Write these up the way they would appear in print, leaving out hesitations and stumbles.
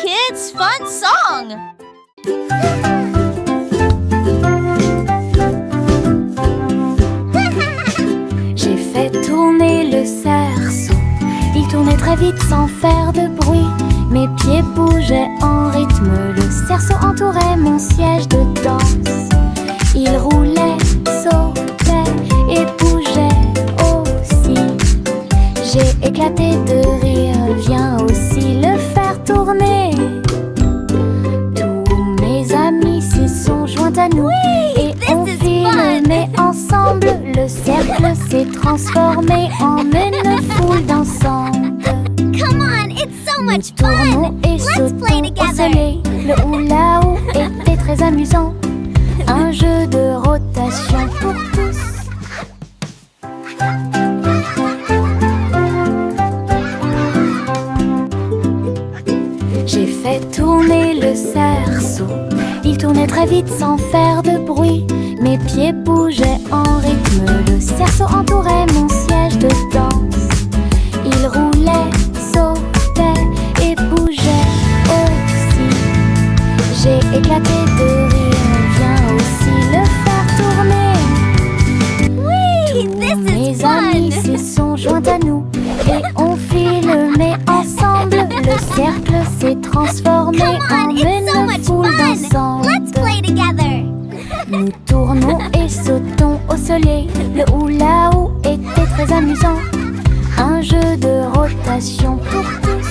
kids' fun song. J'ai fait tourner le cerceau. Il tournait très vite sans faire de bruit. Mes pieds bougeaient en rythme. Le cerceau entourait mon siège de danse. Il roulait, sautait et bougeait aussi. J'ai éclaté de rire. Viens aussi le faire tourner. Tous mes amis s'y sont joints à nous. Et on filmait ensemble. Le cercle s'est transformé en une foule d'ensemble. Come on, it's so much Tournons fun! et Let's play sautons au together! soleil. Le hula-hoop était très amusant. Un jeu de rotation pour tous. J'ai fait tourner le cerceau. Il tournait très vite sans faire de bruit. Mes pieds bougeaient en rythme. Le cerceau entourait mon siège de danse. Il roulait, sautait et bougeait aussi. J'ai éclaté de rire. Viens aussi le faire tourner. Whee! Tous This mes is amis fun! s'y sont joints à nous. Et on filmait ensemble. Le cercle s'est transformé Come en on, it's so une much foule fun! d'ensemble. Let's play together! Nous tournons et sautons au soleil. Le hula-hoop était très amusant. Un jeu de rotation pour tous.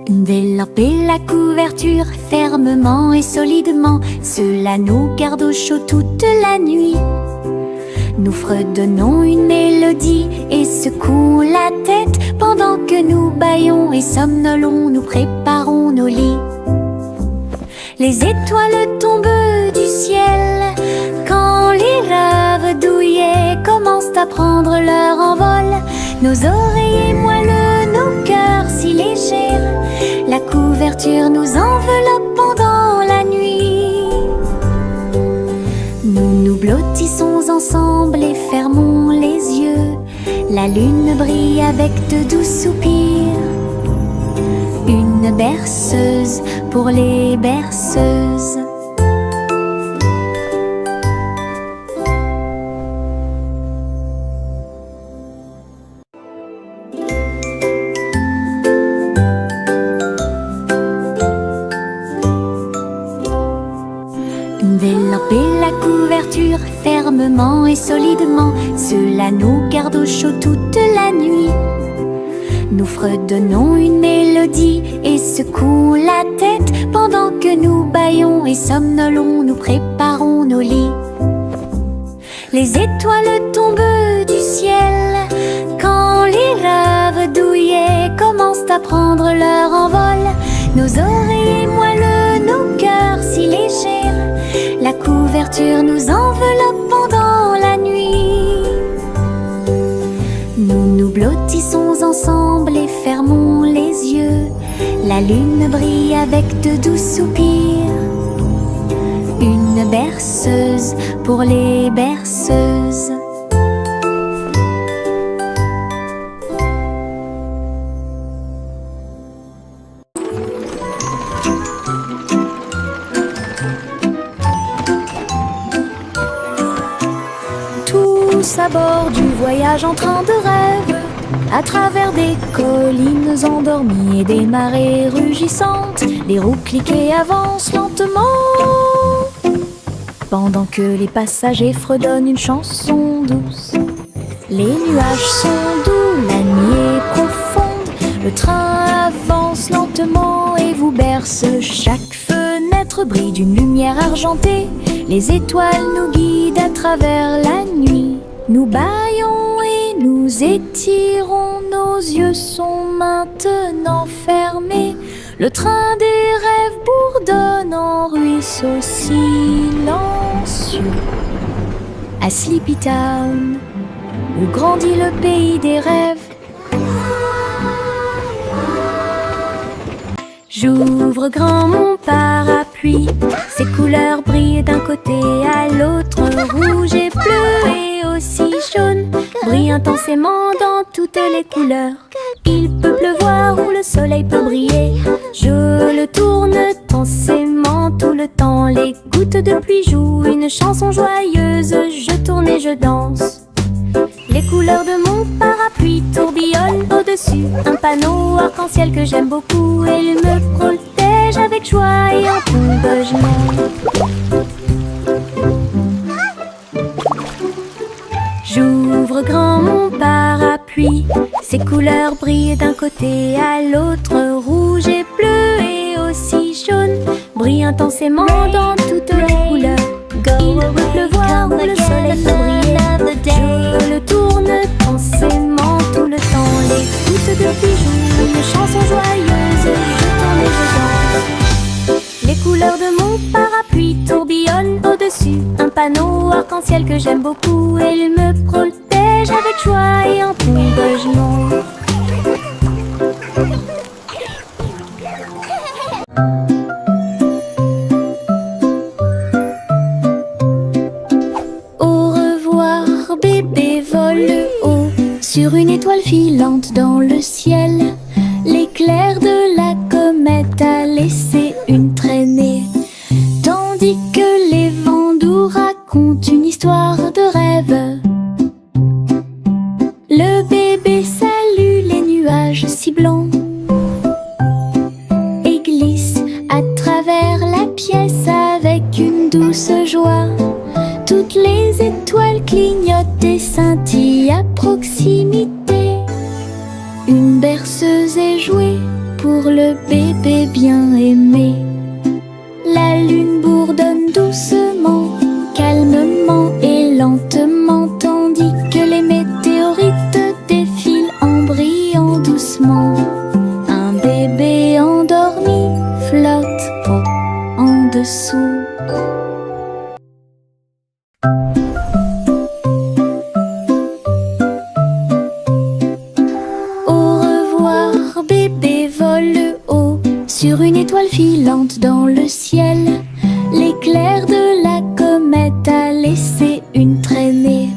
Envelopper la couverture fermement et solidement. Cela nous garde au chaud toute la nuit. Nous fredonnons une mélodie et secouons la tête pendant que nous bâillons et somnolons, nous préparons nos lits. Les étoiles tombent du ciel quand les rêves douillets commencent à prendre leur envol. Nos oreillers moelleux, nos cœurs si légers, la couverture nous enveloppe pendant la nuit. Nous nous blottissons ensemble et fermons les yeux. La lune brille avec de doux soupirs. Une berceuse pour les berceuses. Envelopper la couverture fermement et solidement. Cela nous garde au chaud toute la nuit. Nous fredonnons une mélodie et secouons la tête pendant que nous bâillons et somnolons, nous préparons nos lits. Les étoiles tombent du ciel quand les rêves douillets commencent à prendre leur envol. Nos oreillers moelleux, nos cœurs si légers, la couverture nous enveloppe pendant la nuit. Nous nous blottissons ensemble et fermons les yeux. La lune brille avec de doux soupirs. Une berceuse pour les berceuses. Tous à bord du voyage en train de rêve, à travers des collines endormies et des marées rugissantes, les roues cliquées avancent lentement, pendant que les passagers fredonnent une chanson douce. Les nuages sont doux, la nuit est profonde, le train avance lentement et vous berce. Chaque fenêtre brille d'une lumière argentée, les étoiles nous guident à travers la nuit. Nous bâillons et nous étirons, nos yeux sont maintenant fermés. Le train des rêves bourdonne en ruisseau silencieux. À Sleepy Town, où grandit le pays des rêves. J'ouvre grand mon parapluie parapluie. Ses couleurs brillent d'un côté à l'autre, rouge et bleu et aussi jaune, brille intensément dans toutes les couleurs. Il peut pleuvoir ou le soleil peut briller, je le tourne intensément tout le temps. Les gouttes de pluie jouent une chanson joyeuse, je tourne et je danse. Les couleurs de mon parapluie tourbillonnent au-dessus, un panneau arc-en-ciel que j'aime beaucoup. Il me protège avec joie et encouragement. J'ouvre grand mon parapluie, ses couleurs brillent d'un côté à l'autre, rouge et bleu et aussi jaune, brillent intensément dans toutes les couleurs. Il peut pleuvoir ou le soleil peut briller, je le tourne intensément tout le temps. Les gouttes de pluie jouent une chanson joyeuse, je tourne et je danse. Les couleurs de mon parapluie tourbillonnent au-dessus, un panneau arc-en-ciel que j'aime beaucoup. Il me protège avec joie et encouragement. Sur une étoile filante dans le ciel, l'éclair de la comète a laissé une traînée, tandis que les vents doux racontent une histoire de rêve. Le bébé salue les nuages si blancs et glisse à travers la pièce avec une douce joie. Toutes les étoiles clignotent et scintillent à proximité. Une berceuse est jouée pour le bébé bien aimé. La lune bourdonne doucement, calmement et lentement, tandis que les météorites défilent en brillant doucement. Un bébé endormi flotte en dessous. Sur une étoile filante dans le ciel, l'éclair de la comète a laissé une traînée,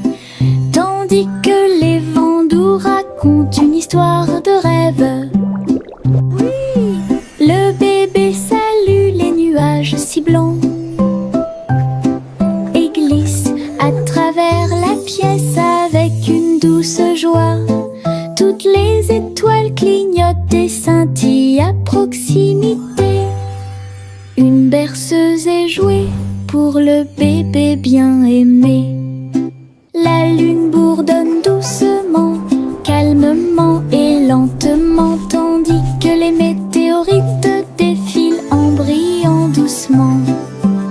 tandis que les vents doux racontent une histoire de rêve. Le bébé salue les nuages si blancs et glisse à travers la pièce avec une douce joie. Toutes les étoiles clignotent et scintillent à proximité. Une berceuse est jouée pour le bébé bien aimé. La lune bourdonne doucement, calmement et lentement, tandis que les météorites défilent en brillant doucement.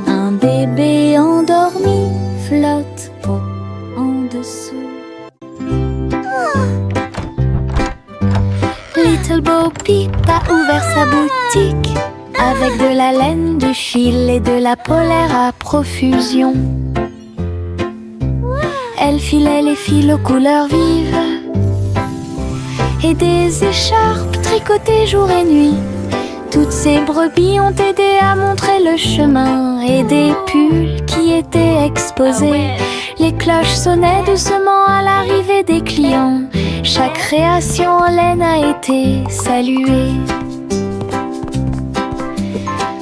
Un bébé endormi flotte en dessous. Little Bo Peep a ouvert sa boutique avec de la laine, du fil et de la polaire à profusion. Elle filait les fils aux couleurs vives et des écharpes tricotées jour et nuit. Toutes ces brebis ont aidé à montrer le chemin et des pulls qui étaient exposés. Les cloches sonnaient doucement à l'arrivée des clients. Chaque création en laine a été saluée.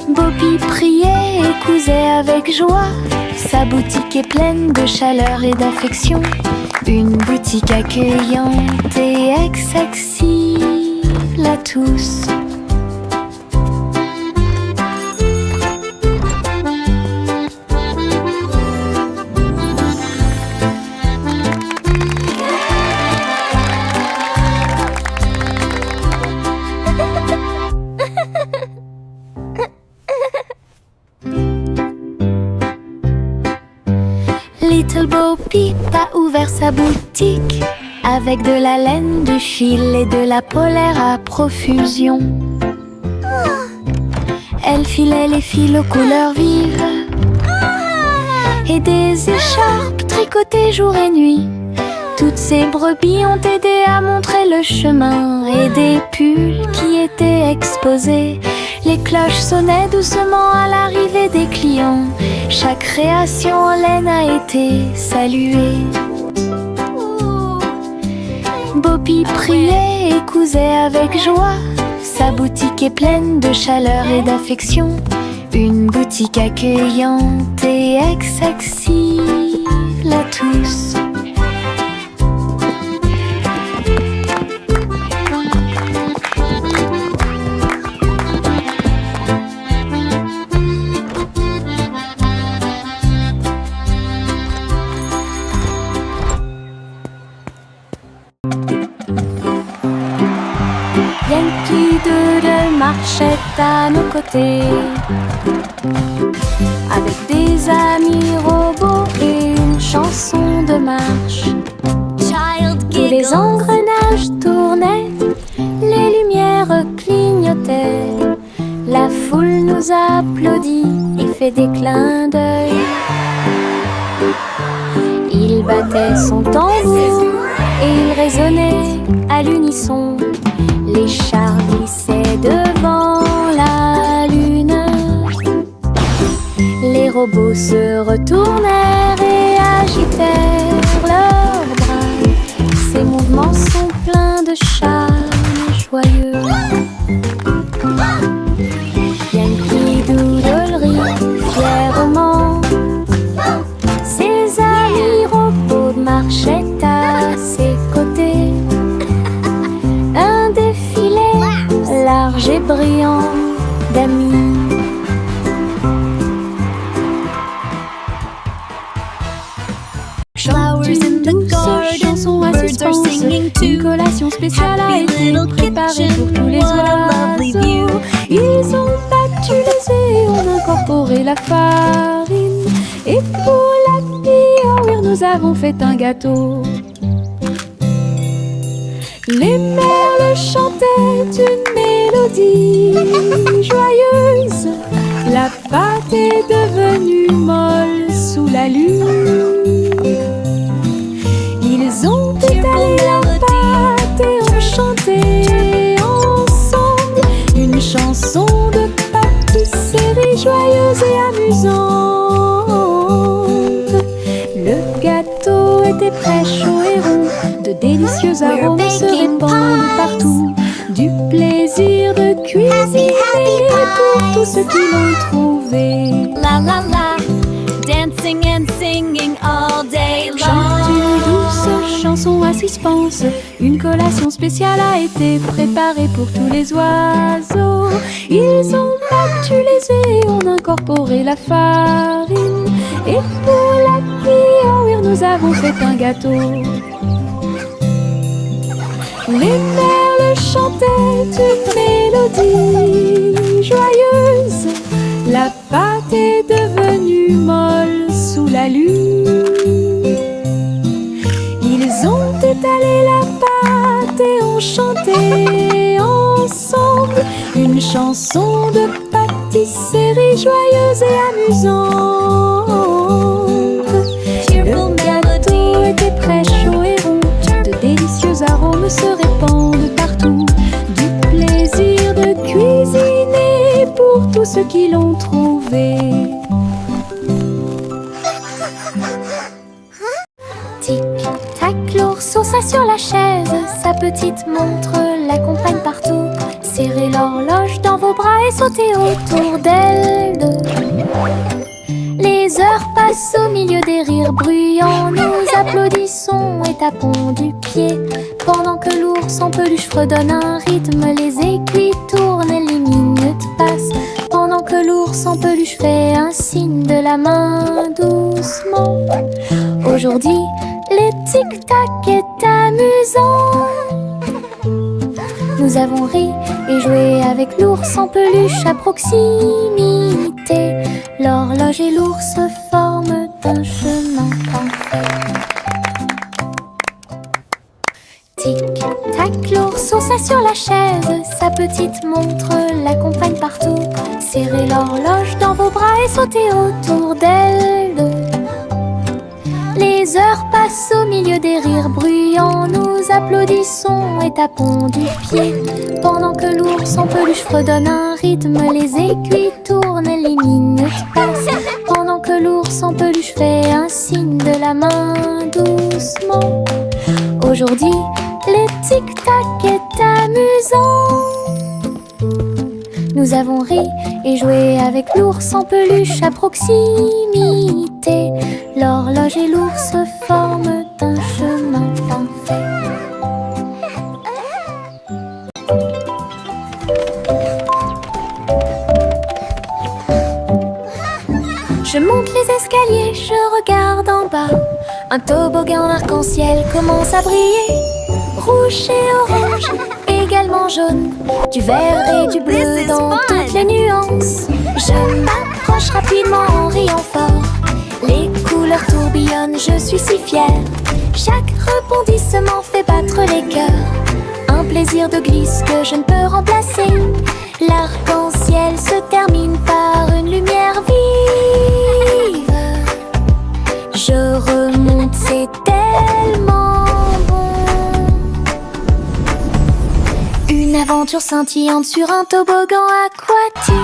Bobby priait et cousait avec joie. Sa boutique est pleine de chaleur et d'affection. Une boutique accueillante et accessible à tous. Little Bo Peep a ouvert sa boutique avec de la laine, du fil et de la polaire à profusion. Elle filait les fils aux couleurs vives et des écharpes tricotées jour et nuit. Toutes ces brebis ont aidé à montrer le chemin et des pulls qui étaient exposés. Les cloches sonnaient doucement à l'arrivée des clients. Chaque création en laine a été saluée. Boppy priait et cousait avec joie. Sa boutique est pleine de chaleur et d'affection. Une boutique accueillante et accessible à tous. Yankee Doodle marchait à nos côtés, avec des amis robots et une chanson de marche. Tous les engrenages tournaient, les lumières clignotaient. La foule nous applaudit et fait des clins d'œil. Il battait son tambour et il résonnait à l'unisson. Les chars glissaient devant la lune. Les robots se retournèrent et agitèrent leurs bras. Ces mouvements sont pleins de charme joyeux. Yankee Doodle rit fièrement. Ses amis robots marchaient à ses côtés. Un défilé large et brillant d'amis. Flowers in the garden, birds are singing too. Une collation spéciale a été préparée pour tous les oiseaux. Ils ont battu les œufs et ont incorporé la farine. Et pour la Pioneer, nous avons fait un gâteau. Les merles chantaient une mélodie joyeuse. La pâte est devenue molle sous la lune. Ils ont étalé la pâte et ont chanté ensemble une chanson de pâtisserie joyeuse et amusante. Le gâteau était prêt, chaud et rond. De délicieux arômes se répandent partout. Du plaisir de cuisiner pour tous ceux qui l'ont trouvé. La la la, dancing and singing all day long. Chante une douce chanson à suspense. Une collation spéciale a été préparée pour tous les oiseaux. Ils ont battu les œufs et ont incorporé la farine. Et pour la Pioneer, nous avons fait un gâteau. Les merles chantaient une mélodie joyeuse. La pâte est devenue molle sous la lune. Ils ont étalé la pâte et ont chanté ensemble une chanson de pâtisserie joyeuse et amusante. Le gâteau était prêt, chaud et rond. De délicieux arômes se répandent partout. Du plaisir de cuisiner pour tous ceux qui l'ont trouvé. Tic-tac, l'ours sauta sur la chaise. Sa petite montre l'accompagne partout. Serrez l'horloge dans vos bras et sautez autour d'elle deux. Les heures passent au milieu des rires bruyants. Nous applaudissons et tapons du pied. Pendant que l'ours en peluche fredonne un rythme, les aiguilles tournent et les minutes passent. Pendant que l'ours en peluche fait un signe de la main doucement. Aujourd'hui, le tic-tac est amusant. Nous avons ri et joué avec l'ours en peluche à proximité. L'horloge et l'ours forment un chemin parfait. Tic-tac, l'ours sauta sur la chaise. Sa petite montre l'accompagne partout. Serrez l'horloge dans vos bras et sautez autour d'elle deux. Les heures passent au milieu des rires bruyants. Nous applaudissons et tapons du pied. Pendant que l'ours l'ours en peluche fredonne un rythme, les aiguilles tournent, les minutes passent, pendant que l'ours en peluche fait un signe de la main doucement. Aujourd'hui, le tic-tac est amusant. Nous avons ri et joué avec l'ours en peluche à proximité. L'horloge et l'ours forment un chemin parfait. Je monte les escaliers, je regarde en bas. Un toboggan arc-en-ciel commence à briller. Rouge et orange, également jaune, du vert et du bleu dans toutes les nuances. Je m'approche rapidement en riant fort. Les couleurs tourbillonnent, je suis si fière. Chaque rebondissement fait battre les cœurs. Un plaisir de glisse que je ne peux remplacer. L'arc-en-ciel se termine par une lumière vive. Je remonte, c'est tellement bon. Une aventure scintillante sur un toboggan aquatique.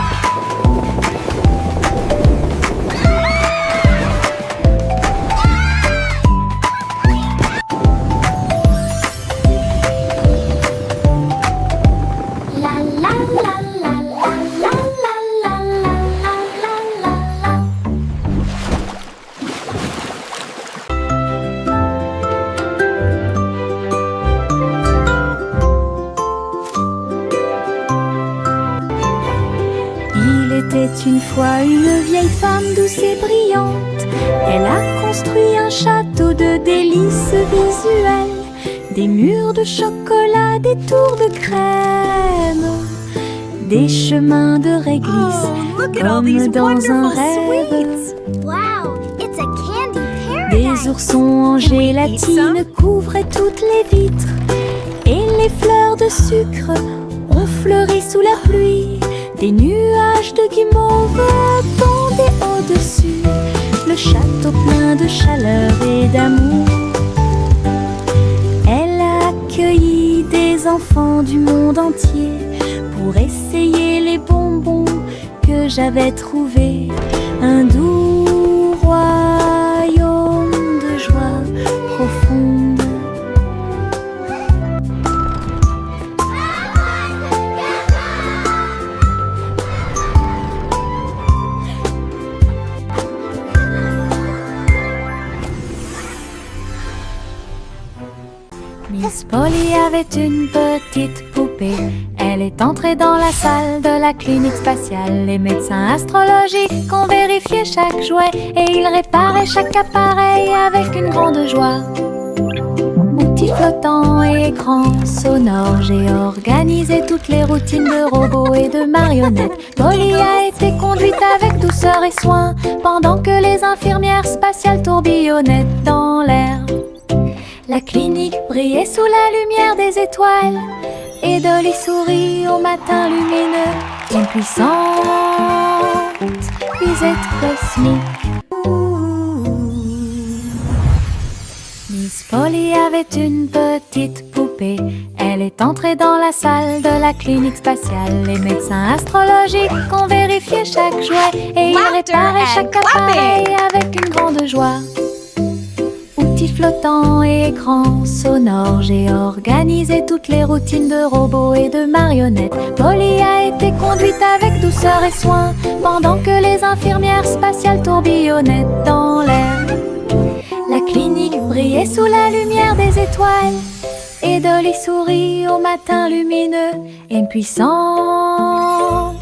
Une fois une vieille femme douce et brillante. Elle a construit un château de délices visuelles, des murs de chocolat, des tours de crème, des chemins de réglisse comme dans un rêve. Wow, it's a candy paradise. Des oursons en gélatine couvraient toutes les vitres, et les fleurs de sucre ont fleuri sous la pluie. Des nuages de guimauve pendaient au-dessus, le château plein de chaleur et d'amour. Elle a accueilli des enfants du monde entier pour essayer les bonbons que j'avais trouvés. Un doux royaume de joie profonde. Miss Polly avait une petite poupée. Elle est entrée dans la salle de la clinique spatiale. Les médecins astrologiques ont vérifié chaque jouet et ils réparaient chaque appareil avec une grande joie. Outils flottants et écrans sonores, j'ai organisé toutes les routines de robots et de marionnettes. Polly a été conduite avec douceur et soin pendant que les infirmières spatiales tourbillonnaient dans l'air. La clinique brillait sous la lumière des étoiles et Dolly sourit au matin lumineux. Une puissante visite cosmique. Miss Polly avait une petite poupée. Elle est entrée dans la salle de la clinique spatiale. Les médecins astrologiques ont vérifié chaque jouet et ils réparaient chaque appareil avec une grande joie. Outils flottants et écrans sonores, j'ai organisé toutes les routines de robots et de marionnettes. Polly a été conduite avec douceur et soin pendant que les infirmières spatiales tourbillonnaient dans l'air. La clinique brillait sous la lumière des étoiles et Dolly sourit au matin lumineux. Une puissante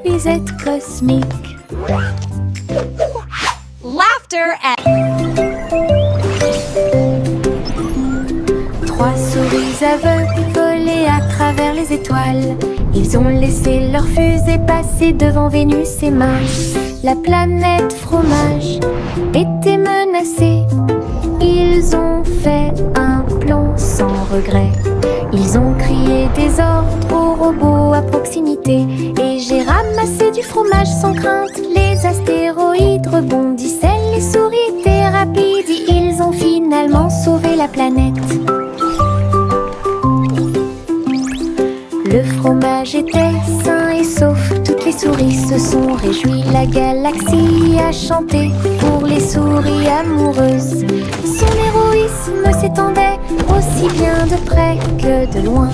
visite cosmique. Laughter at... Trois souris aveugles volaient à travers les étoiles. Ils ont laissé leur fusée passer devant Vénus et Mars. La planète fromage était menacée. Ils ont fait un plan sans regret. Ils ont crié des ordres aux robots à proximité. Et j'ai ramassé du fromage sans crainte. Les astéroïdes rebondissaient, les souris étaient rapides. Et ils ont finalement sauvé la planète. Le fromage était souris se sont réjouies, la galaxie a chanté pour les souris amoureuses. Son héroïsme s'étendait aussi bien de près que de loin.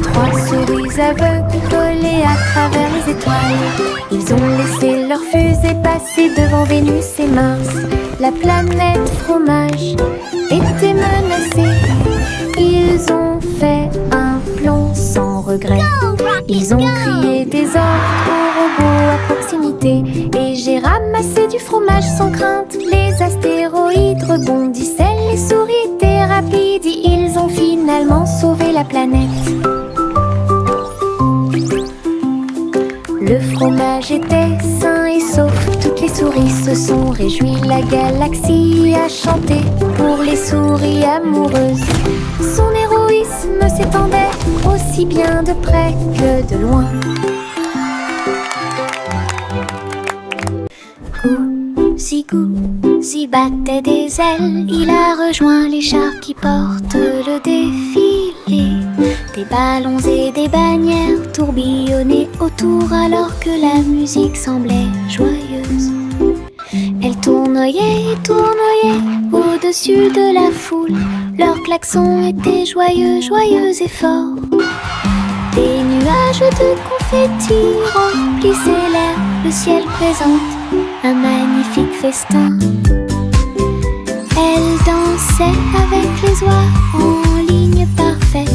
Trois souris aveugles volaient à travers les étoiles. Ils ont laissé leur fusée passer devant Vénus et Mars. La planète fromage était menacée. Ils ont fait un plomb sans regret. Ils ont crié des ordres aux robots à proximité. Et j'ai ramassé du fromage sans crainte. Les astéroïdes rebondissaient, les souris étaient rapides. Ils ont finalement sauvé la planète. Le fromage était sain et sauf, toutes les souris se sont réjouies. La galaxie a chanté pour les souris amoureuses. Son héroïsme s'étendait aussi bien de près que de loin. Gousi battait des ailes, il a rejoint les chars qui portent le défilé. Des ballons et des bannières tourbillonnaient autour alors que la musique semblait joyeuse. Elle tournoyait et tournoyait au-dessus de la foule. Leurs klaxons étaient joyeux, joyeux et forts. Des nuages de confettis remplissaient l'air. Le ciel présente un magnifique festin. Elle dansait avec les oies en ligne parfaite.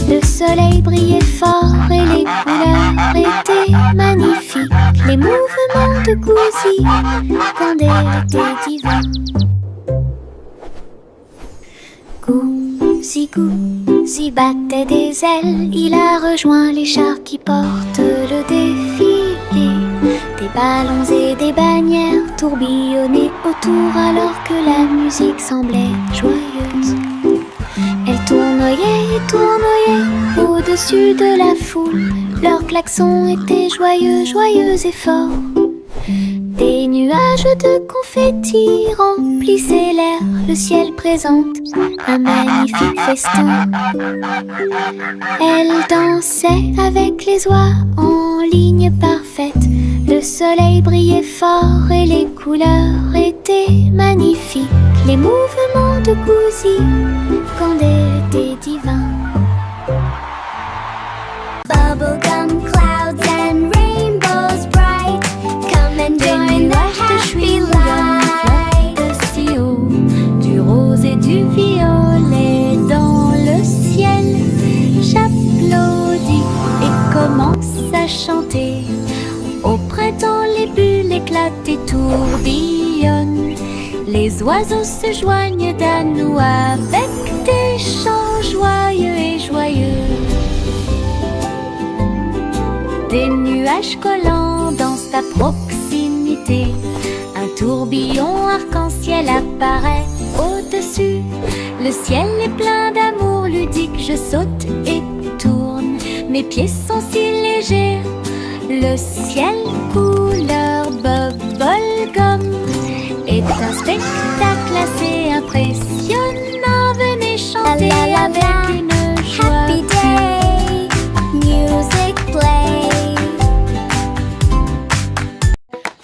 Le soleil brillait fort et les couleurs étaient magnifiques. Les mouvements de Gousi rendaient l'été divin. Gousi battait des ailes, il a rejoint les chars qui portent le défilé. Des ballons et des bannières tourbillonnaient autour alors que la musique semblait joyeuse. Elle tournoyait et tournoyait au-dessus de la foule. Leurs klaxons étaient joyeux, joyeux et forts. Des nuages de confettis remplissaient l'air. Le ciel présente un magnifique festin. Elle dansait avec les oies en ligne parfaite. Le soleil brillait fort et les couleurs étaient magnifiques. Les mouvements de Gousi rendaient l'été divin. Bubblegum clouds and rainbows bright. Come and join the happy light. De si haut, du rose et du violet dans le ciel. J'applaudis et commence à chanter. Au printemps, les bulles éclatent et tourbillonnent. Les oiseaux se joignent à nous avec des chants joyeux et joyeux. Des nuages collants dansent à proximité. Un tourbillon arc-en-ciel apparaît au-dessus. Le ciel est plein d'amour ludique. Je saute et tourne. Mes pieds sont si légers. Le ciel couleur bubblegum est un spectacle assez impressionnant. Venez chanter avec une joie. Happy day, music play.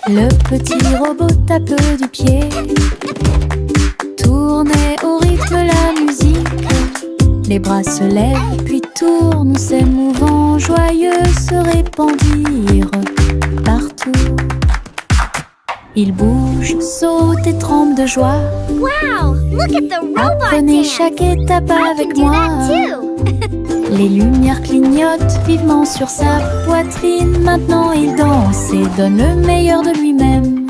Le petit robot tape du pied, tournait au rythme la musique. Les bras se lèvent puis tournent, ces mouvements joyeux se répandirent partout. Ils bougent, sautent et tremblent de joie. Wow, look at the robot Apprenez dance. chaque étape I avec can do moi. that too. Les lumières clignotent vivement sur sa poitrine. Maintenant il danse et donne le meilleur de lui-même.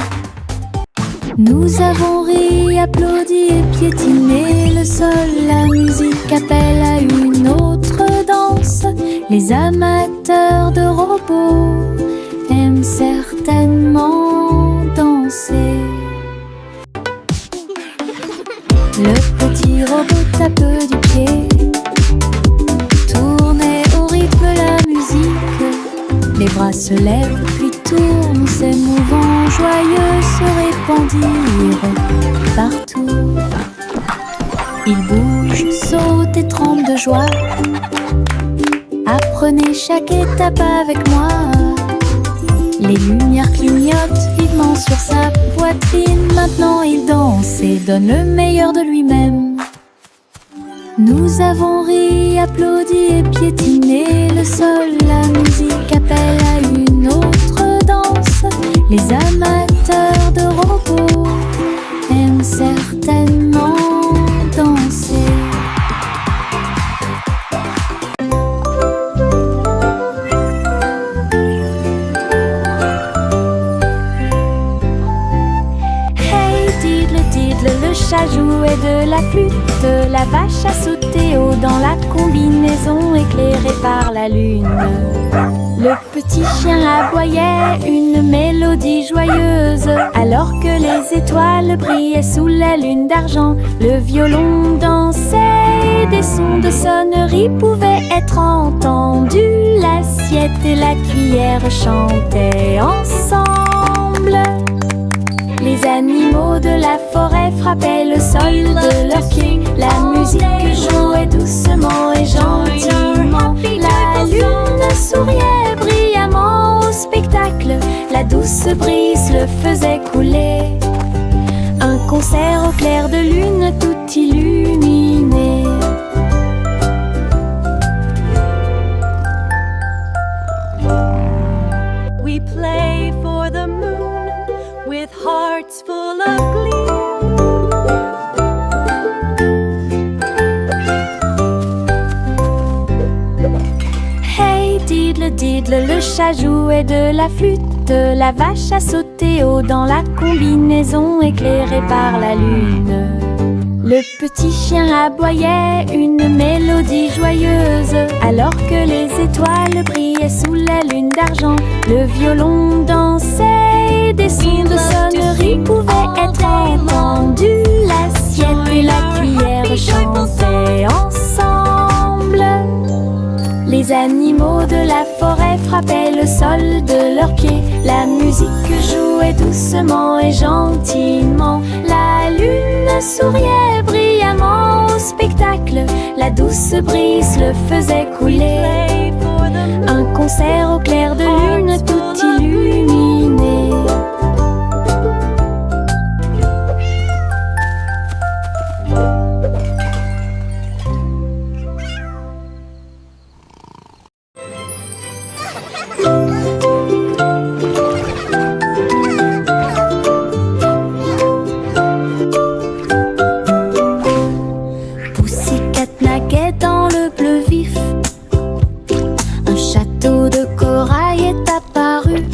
Nous avons ri, applaudi et piétiné le sol. La musique appelle à une autre danse. Les amateurs de robots aiment certainement danser. Le petit robot tape du pied, tournait au rythme la musique. Les bras se lèvent puis tournent, ces mouvements joyeux se répandirent partout. Il bouge, saute et tremble de joie. Apprenez chaque étape avec moi. Les lumières clignotent vivement sur sa poitrine. Maintenant il danse et donne le meilleur de lui-même. Nous avons ri, applaudi et piétiné le sol. La musique appelle à une autre danse. Les amateurs de robots aiment certainement danser. Le chat jouait de la flûte, la vache a sauté haut dans la combinaison éclairée par la lune. Le petit chien aboyait une mélodie joyeuse, alors que les étoiles brillaient sous la lune d'argent. Le violon dansait et des sons de sonnerie pouvaient être entendus. L'assiette et la cuillère chantaient ensemble. Les animaux de la forêt frappaient le sol de leurs pieds. La musique jouait doucement et gentiment. La lune souriait brillamment au spectacle. La douce brise le faisait couler. Un concert au clair de lune tout illuminé. We play for the moon with hearts full of glee. Hey diddle diddle, le chat jouait de la flûte. La vache a sauté haut dans la combinaison éclairée par la lune. Le petit chien aboyait une mélodie joyeuse, alors que les étoiles brillaient sous la lune d'argent. Le violon dansait et des sons de sonnerie pouvaient être entendus. L'assiette et la cuillère chantaient ensemble. Les animaux de la forêt frappaient le sol de leurs pieds. La musique jouait doucement et gentiment. La lune souriait brillamment au spectacle. La douce brise le faisait couler. Un concert au clair de lune tout illuminé. Pussycat naguait dans le bleu vif. Un château de corail est apparu.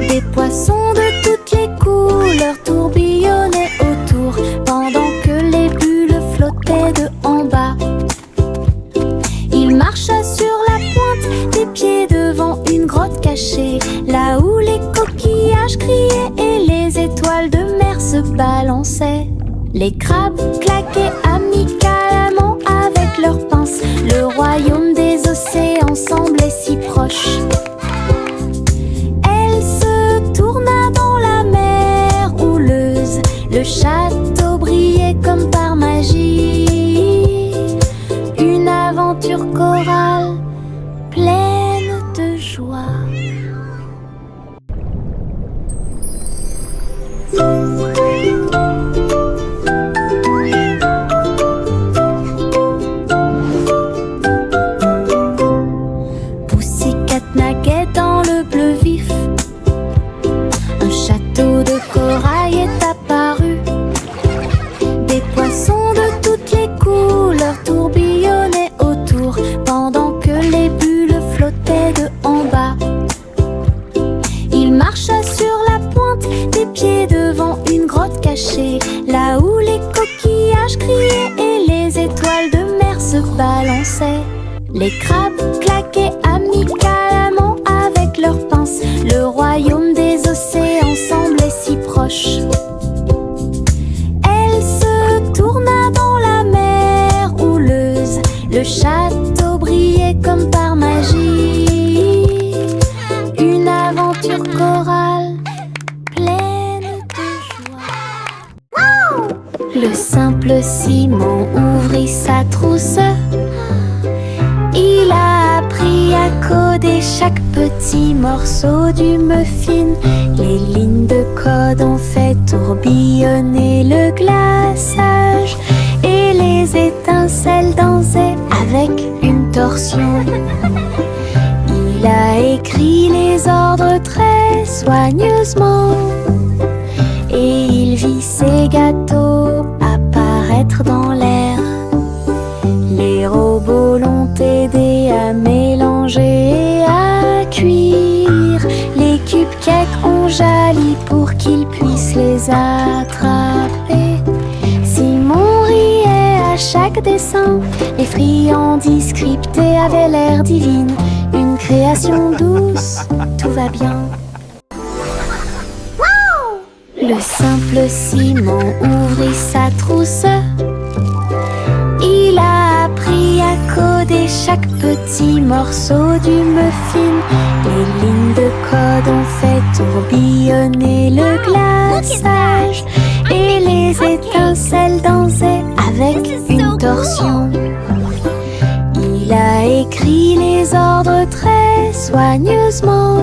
Des poissons de toutes les couleurs tourbillonnaient autour, pendant que les bulles flottaient de en bas. Il marcha sur la pointe des pieds devant une grotte cachée, là où les coquillages criaient et les étoiles de mer se balançaient. Les crabes claquaient amicalement avec leurs pinces. Le royaume des océans semblait si proche. Elle se tourna dans la mer houleuse. Le château brillait comme par magie. Une aventure chorale pleine de joie. Pussycat naguait dans le bleu vif. Un château de corail est apparu. Des poissons de toutes les couleurs tourbillonnaient autour, pendant que les bulles flottaient de en bas. Il marcha sur la pointe des pieds devant une grotte cachée, là où les coquillages criaient et les étoiles de mer se balançaient. Les crabes claquaient amicalement avec leurs pinces. Le royaume des océans semblait si proche. Elle se tourna dans la mer houleuse. Le château brillait comme par magie. Une aventure chorale pleine de joie. Le simple ciment chaque petit morceau du muffin. Les lignes de code ont fait tourbillonner le glaçage et les étincelles dansaient avec une torsion. Il a écrit les ordres très soigneusement et il vit ses gâteaux apparaître dans l'air. Les robots l'ont aidé à mélanger et à cuire. Les cupcakes ont jali pour qu'il puisse les attraper. Simon riait à chaque dessin. Les friandises scriptées avaient l'air divines. Une création douce, tout va bien. Le simple Simon ouvrit sa trousse. Il a appris à coder chaque petit morceau du muffin. Les lignes de code ont fait tourbillonner le glaçage et les étincelles dansaient avec une torsion. Il a écrit les ordres très soigneusement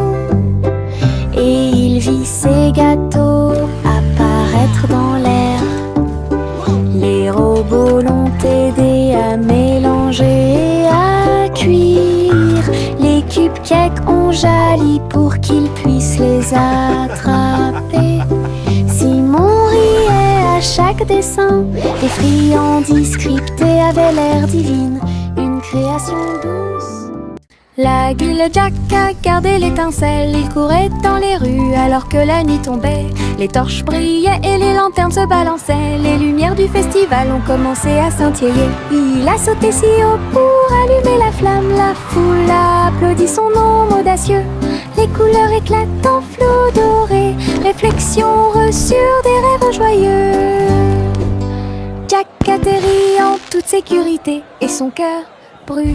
et il vit ses gâteaux apparaître dans l'air. Les robots l'ont aidé à mélanger et à cuire. Les cupcakes ont jali pour qu'il puisse les attraper. Simon riait à chaque dessin. Les friandises scriptées avaient l'air divines. Une création douce. L'Aiguille Jack a gardé l'étincelle. Il courait dans les rues alors que la nuit tombait. Les torches brillaient et les lanternes se balançaient. Les lumières du festival ont commencé à scintiller. Il a sauté si haut pour allumer la flamme. La foule a applaudi son nom audacieux. Les couleurs éclatent en flot doré. Réflexion reçue des rêves joyeux. Jack atterrit en toute sécurité et son cœur brûlait.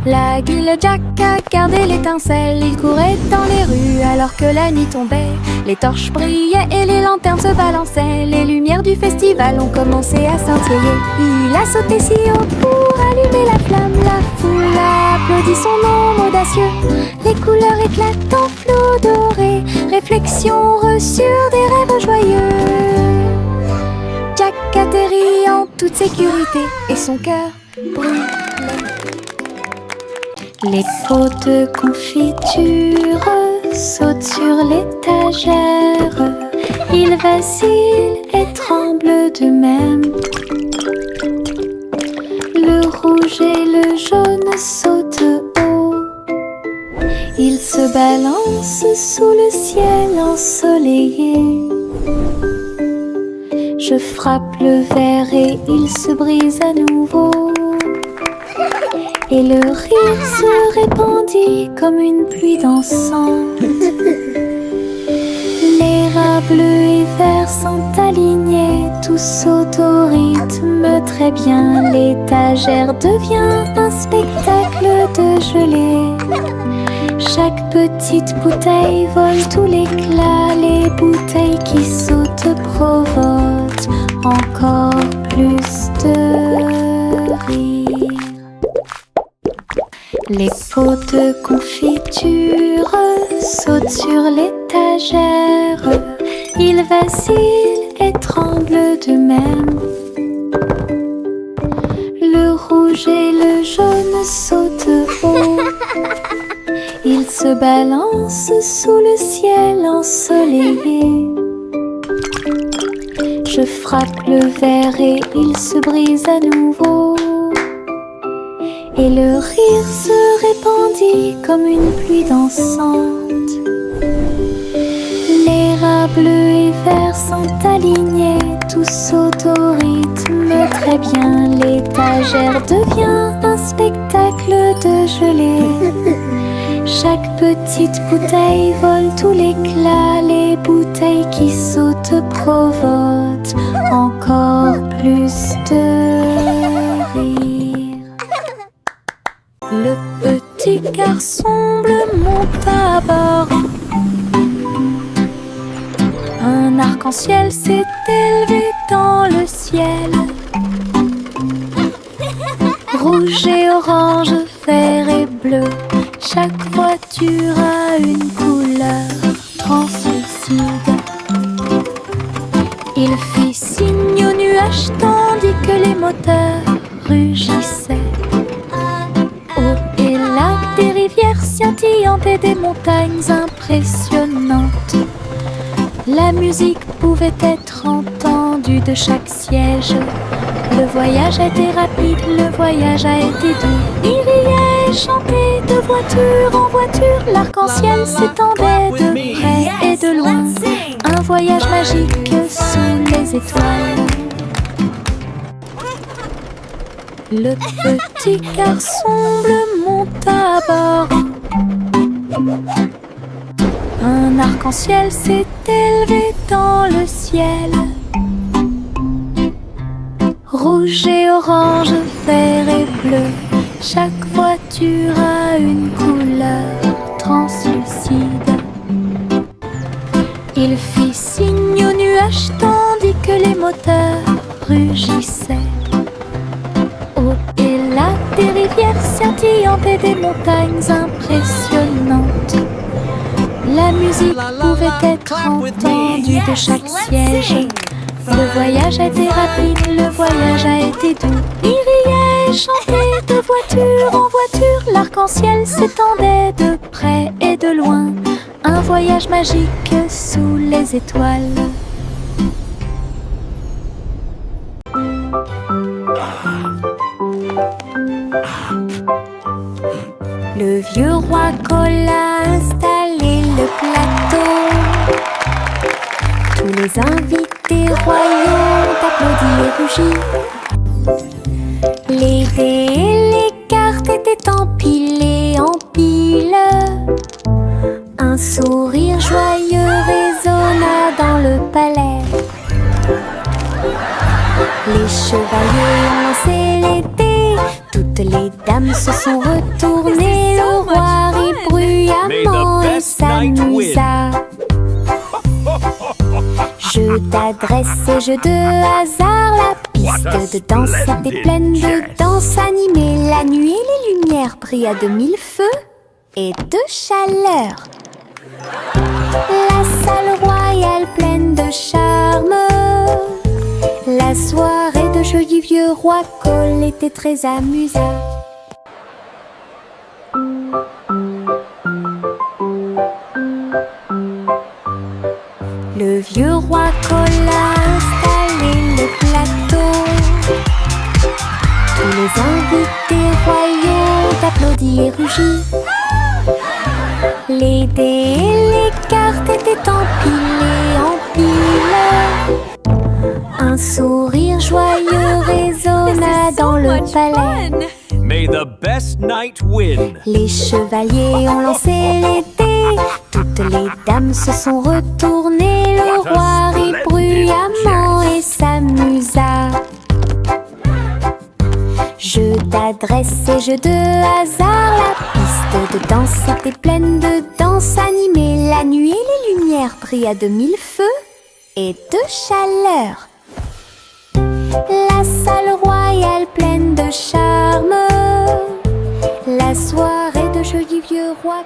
L'Aiguille Jack a gardé l'étincelle. Il courait dans les rues alors que la nuit tombait. Les torches brillaient et les lanternes se balançaient. Les lumières du festival ont commencé à scintiller. Il a sauté si haut pour allumer la flamme. La foule a applaudi son nom audacieux. Les couleurs éclatent en flot doré. Réflexion reçue des rêves joyeux. Jack atterrit en toute sécurité et son cœur brûlait. Les pots de confiture sautent sur l'étagère. Ils vacillent et tremblent d'eux-mêmes. Le rouge et le jaune sautent haut. Ils se balancent sous le ciel ensoleillé. Je frappe le verre et il se brise à nouveau. Et le rire se répandit comme une pluie dansante. Les rats bleus et verts sont alignés, tous sautent au rythme très bien. L'étagère devient un spectacle de gelée. Chaque petite bouteille vole tout l'éclat. Les bouteilles qui sautent provoquent encore plus de rire. Les pots de confiture sautent sur l'étagère. Ils vacillent et tremblent d'eux-mêmes. Le rouge et le jaune sautent haut. Ils se balancent sous le ciel ensoleillé. Je frappe le verre et il se brise à nouveau. Et le rire se répandit comme une pluie dansante. Les rats bleus et verts sont alignés, tous sautent au rythme très bien. L'étagère devient un spectacle de gelée. Chaque petite bouteille vole tout l'éclat. Les bouteilles qui sautent provoquent encore plus de rire. Le petit garçon bleu monte à bord. Un arc-en-ciel s'est élevé dans le ciel. Rouge et orange, vert et bleu. voiture a une couleur translucide. Il fit signe aux nuages tandis que les moteurs rugissaient. Au et là, des rivières scintillantes et des montagnes impressionnantes. La musique pouvait être entendue de chaque siège. Le voyage a été rapide, le voyage a été doux. Il riait et chantait de voiture en voiture. L'arc-en-ciel s'étendait de près et de loin. Un voyage magique sous les étoiles. Le petit garçon bleu monta à bord. Un arc-en-ciel s'est élevé dans le ciel. Rouge et orange, vert et bleu, chaque voiture a une couleur translucide. Il fit signe aux nuages tandis que les moteurs rugissaient. Au et là, des rivières scintillantes et des montagnes impressionnantes. La musique pouvait être entendue de chaque siège. Le voyage a été rapide, le voyage a été doux. Il riait et chantait de voiture en voiture. L'arc-en-ciel s'étendait de près et de loin. Un voyage magique sous les étoiles. Le vieux roi Cole a installé le plateau. Tous les invités royaux applaudis et rugis. Les dés et les cartes étaient empilés en piles. Un sourire joyeux résonna dans le palais. Les chevaliers ont lancé les dés. Toutes les dames se sont retournées. Le roi rit bruyamment et s'amusa. Jeu d'adresse et jeu de hasard, la piste de danse était pleine de danse animée. La nuit, les lumières brillent à de mille feux et de chaleur. La salle royale pleine de charme. La soirée de jeu du vieux roi Cole était très amusante. Le vieux roi Cole a installé le plateau. Tous les invités royaux applaudis et rugis. Les dés et les cartes étaient empilés en piles. Un sourire joyeux résonna dans le palais. May the best knight win. Les chevaliers ont lancé les dés. Toutes les dames se sont retournées. Le roi rit bruyamment et s'amusa. Jeu d'adresse et jeu de hasard, la piste de danse était pleine de danse animée. La nuit, les lumières brillent à de mille feux et de chaleur. La salle royale pleine de charme. La soirée de jeu du vieux roi